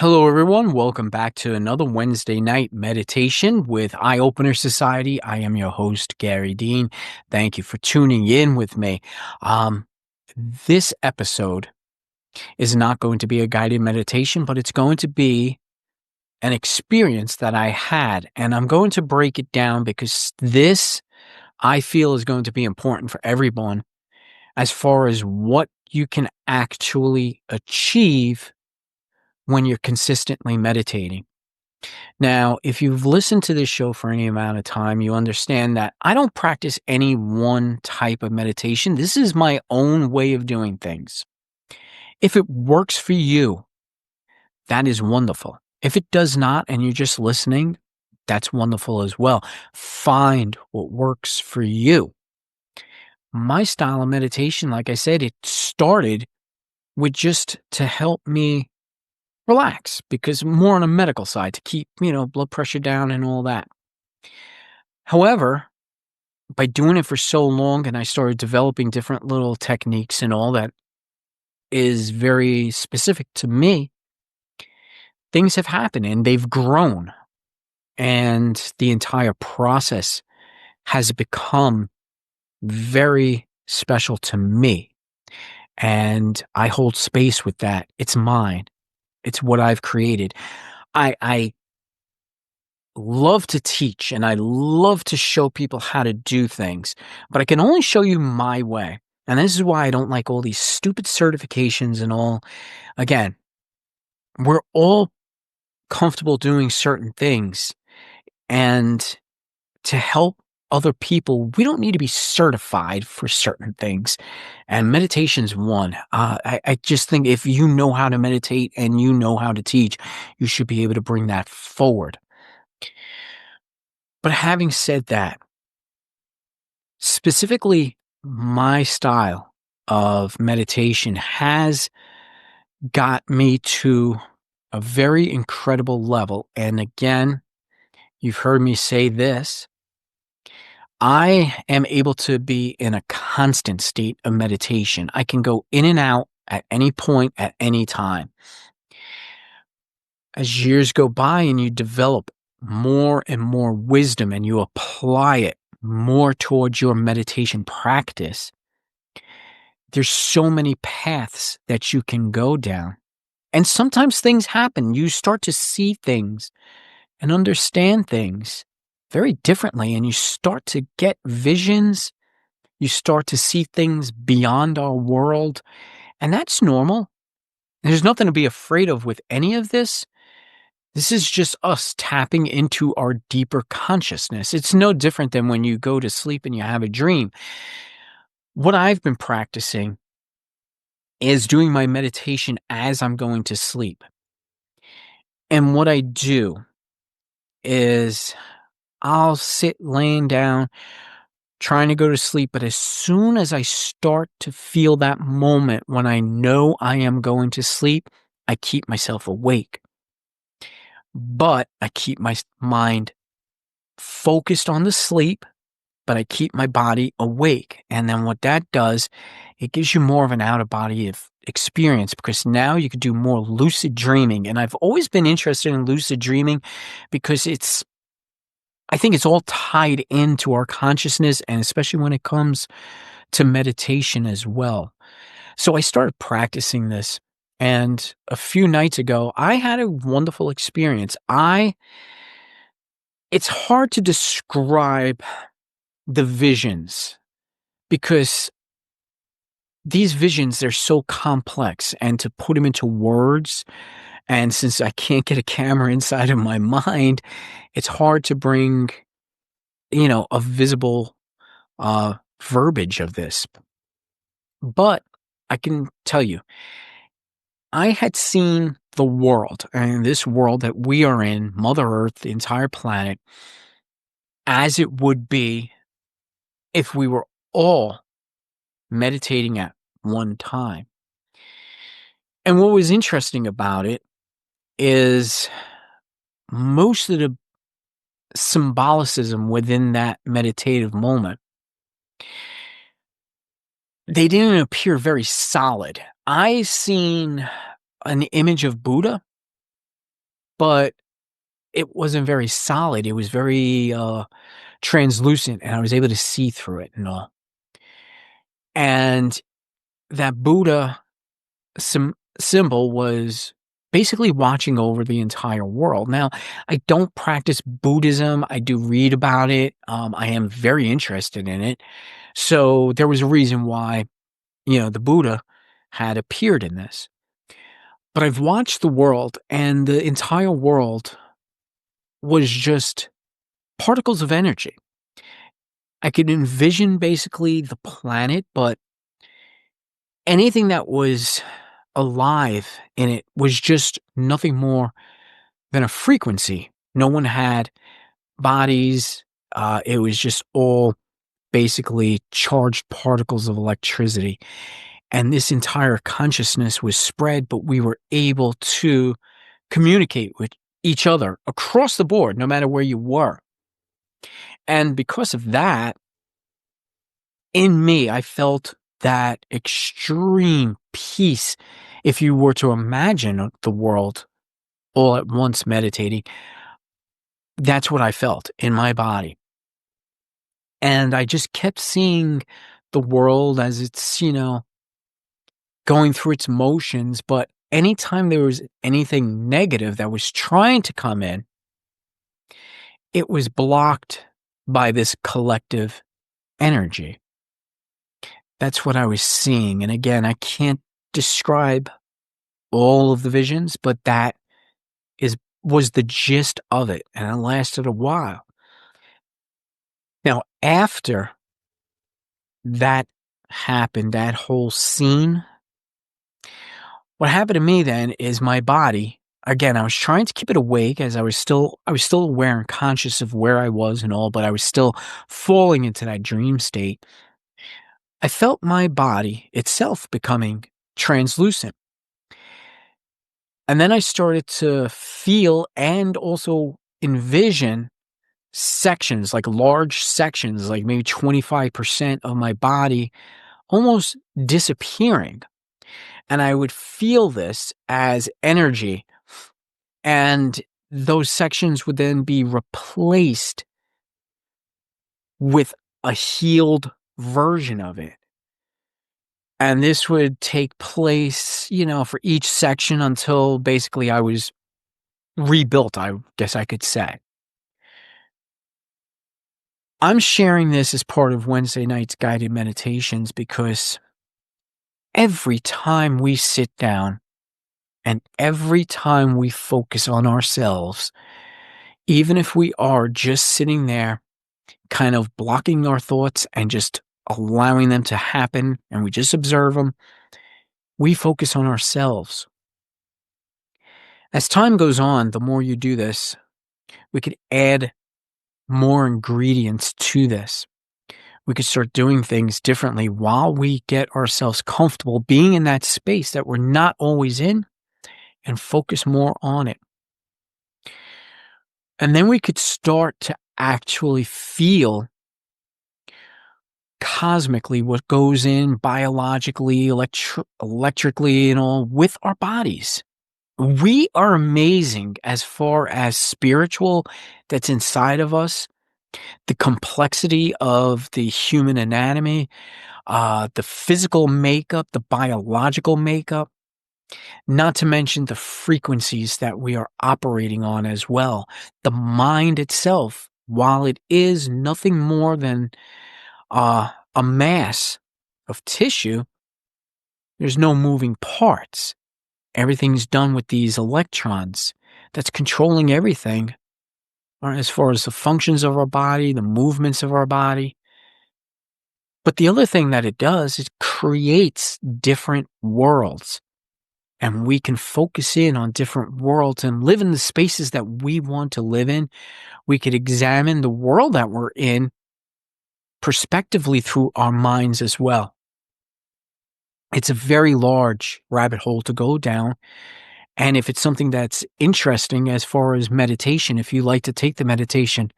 Hello, everyone. Welcome back to another Wednesday night meditation with EyeOpener Society. I am your host, Gary Dean. Thank you for tuning in with me. Um, this episode is not going to be a guided meditation, but it's going to be an experience that I had, and I'm going to break it down because this I feel is going to be important for everyone as far as what you can actually achieve when you're consistently meditating. Now, if you've listened to this show for any amount of time, you understand that I don't practice any one type of meditation. This is my own way of doing things. If it works for you, that is wonderful. If it does not and you're just listening, that's wonderful as well. Find what works for you. My style of meditation, like I said, it started with just to help me relax because more on a medical side to keep, blood pressure down and all that. However, by doing it for so long and I started developing different little techniques and all that is very specific to me, things have happened and they've grown. And the entire process has become very special to me. And I hold space with that. It's mine. It's what I've created. I love to teach and I love to show people how to do things, but I can only show you my way. And this is why I don't like all these stupid certifications and all. Again, we're all comfortable doing certain things. And to help other people, we don't need to be certified for certain things. And meditation's one. I just think if you know how to meditate and you know how to teach, you should be able to bring that forward. But having said that, specifically, my style of meditation has got me to a very incredible level. And again, you've heard me say this. I am able to be in a constant state of meditation. I can go in and out at any point, at any time. As years go by and you develop more and more wisdom and you apply it more towards your meditation practice, there's so many paths that you can go down. And sometimes things happen. You start to see things and understand things very differently, and you start to get visions. You start to see things beyond our world, and that's normal. There's nothing to be afraid of with any of this. This is just us tapping into our deeper consciousness. It's no different than when you go to sleep and you have a dream. What I've been practicing is doing my meditation as I'm going to sleep. And what I do is I'll sit laying down, trying to go to sleep. But as soon as I start to feel that moment when I know I am going to sleep, I keep myself awake. But I keep my mind focused on the sleep, but I keep my body awake. And then what that does, it gives you more of an out of body experience because now you can do more lucid dreaming. And I've always been interested in lucid dreaming because I think it's all tied into our consciousness and especially when it comes to meditation as well. So I started practicing this. And a few nights ago, I had a wonderful experience. It's hard to describe the visions because these visions, they're so complex and to put them into words. And since I can't get a camera inside of my mind, it's hard to bring, a visible verbiage of this. But I can tell you, I had seen the world and this world that we are in, Mother Earth, the entire planet, as it would be if we were all meditating at one time. And what was interesting about it is most of the symbolicism within that meditative moment, they didn't appear very solid. I seen an image of Buddha but it wasn't very solid. It was very, translucent, and I was able to see through it and all. And that Buddha symbol was basically watching over the entire world. Now, I don't practice Buddhism. I do read about it. I am very interested in it. So there was a reason why, the Buddha had appeared in this. But I've watched the world, and the entire world was just particles of energy. I could envision basically the planet, but anything that was alive in it was just nothing more than a frequency. No one had bodies. It was just all basically charged particles of electricity. And this entire consciousness was spread, but we were able to communicate with each other across the board, no matter where you were. And because of that, in me, I felt that extreme peace. If you were to imagine the world all at once meditating, that's what I felt in my body. And I just kept seeing the world as it's, going through its motions. But anytime there was anything negative that was trying to come in, it was blocked by this collective energy. That's what I was seeing. And again, I can't describe all of the visions, but that is was the gist of it, and it lasted a while. Now, after that happened, that whole scene, what happened to me then is my body, again, I was trying to keep it awake as I was still aware and conscious of where I was and all, but I was still falling into that dream state. I felt my body itself becoming translucent. And then I started to feel and also envision sections, like large sections, like maybe 25% of my body almost disappearing. And I would feel this as energy. And those sections would then be replaced with a healed version of it. And this would take place, for each section until basically I was rebuilt, I guess I could say. I'm sharing this as part of Wednesday night's guided meditations because every time we sit down and every time we focus on ourselves, even if we are just sitting there, kind of blocking our thoughts and just allowing them to happen, and we just observe them, we focus on ourselves. As time goes on, the more you do this, we could add more ingredients to this. We could start doing things differently while we get ourselves comfortable being in that space that we're not always in and focus more on it. And then we could start to actually feel cosmically what goes in biologically, electrically, and all with our bodies. We are amazing as far as spiritual that's inside of us, the complexity of the human anatomy, the physical makeup, the biological makeup, not to mention the frequencies that we are operating on as well. The mind itself, while it is nothing more than a mass of tissue, there's no moving parts. Everything's done with these electrons that's controlling everything, as far as the functions of our body, the movements of our body. But the other thing that it does, it creates different worlds. And we can focus in on different worlds and live in the spaces that we want to live in. We could examine the world that we're in prospectively through our minds as well. It's a very large rabbit hole to go down. And if it's something that's interesting as far as meditation, if you like to take the meditation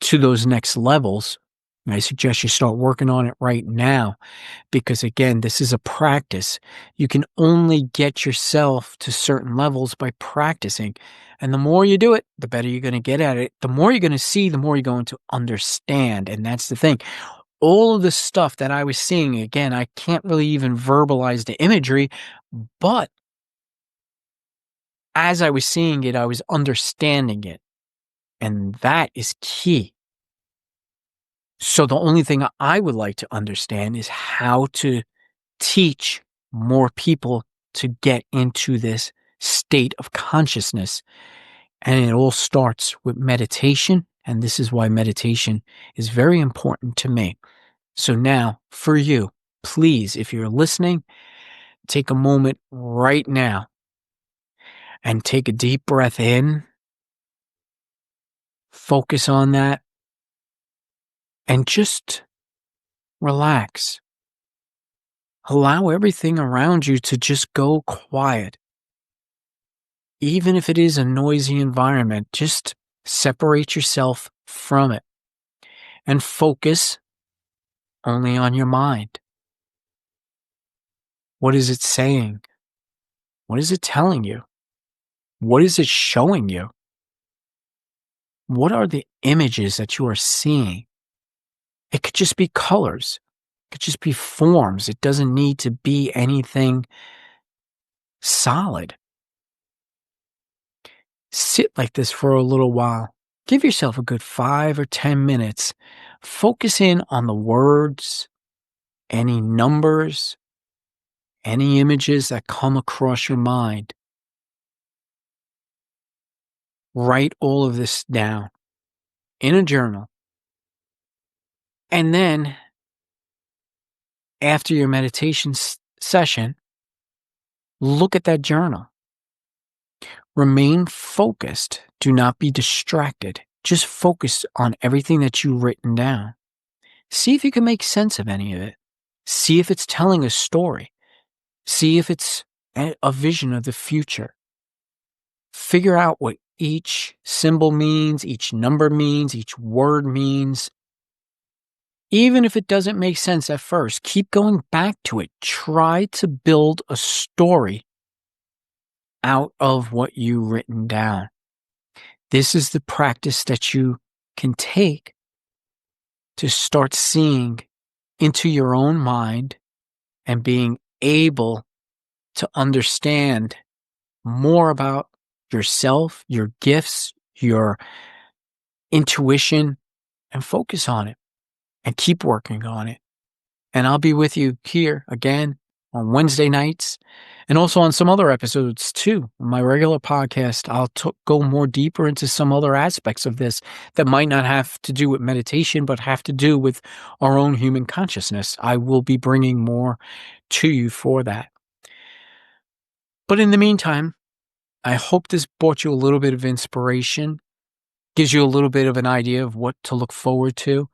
to those next levels, I suggest you start working on it right now because, again, this is a practice. You can only get yourself to certain levels by practicing. And the more you do it, the better you're going to get at it. The more you're going to see, the more you're going to understand. And that's the thing. All of the stuff that I was seeing, again, I can't really even verbalize the imagery, but as I was seeing it, I was understanding it. And that is key. So the only thing I would like to understand is how to teach more people to get into this state of consciousness. And it all starts with meditation. And this is why meditation is very important to me. So now for you, please, if you're listening, take a moment right now and take a deep breath in, focus on that, and just relax. Allow everything around you to just go quiet. Even if it is a noisy environment, just separate yourself from it and focus only on your mind. What is it saying? What is it telling you? What is it showing you? What are the images that you are seeing? It could just be colors. It could just be forms. It doesn't need to be anything solid. Sit like this for a little while. Give yourself a good 5 or 10 minutes. Focus in on the words, any numbers, any images that come across your mind. Write all of this down in a journal. And then, after your meditation session, look at that journal. Remain focused. Do not be distracted. Just focus on everything that you've written down. See if you can make sense of any of it. See if it's telling a story. See if it's a vision of the future. Figure out what each symbol means, each number means, each word means. Even if it doesn't make sense at first, keep going back to it. Try to build a story out of what you've written down. This is the practice that you can take to start seeing into your own mind and being able to understand more about yourself, your gifts, your intuition, and focus on it and keep working on it. And I'll be with you here again on Wednesday nights and also on some other episodes too. On my regular podcast, I'll go more deeper into some other aspects of this that might not have to do with meditation, but have to do with our own human consciousness. I will be bringing more to you for that. But in the meantime, I hope this brought you a little bit of inspiration, gives you a little bit of an idea of what to look forward to.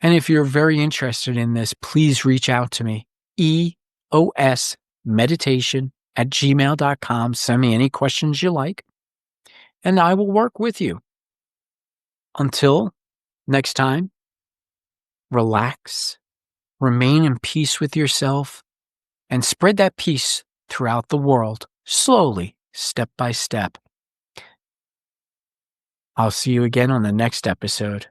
And if you're very interested in this, please reach out to me, eosmeditation@gmail.com. Send me any questions you like, and I will work with you. Until next time, relax, remain in peace with yourself, and spread that peace throughout the world, slowly, step by step. I'll see you again on the next episode.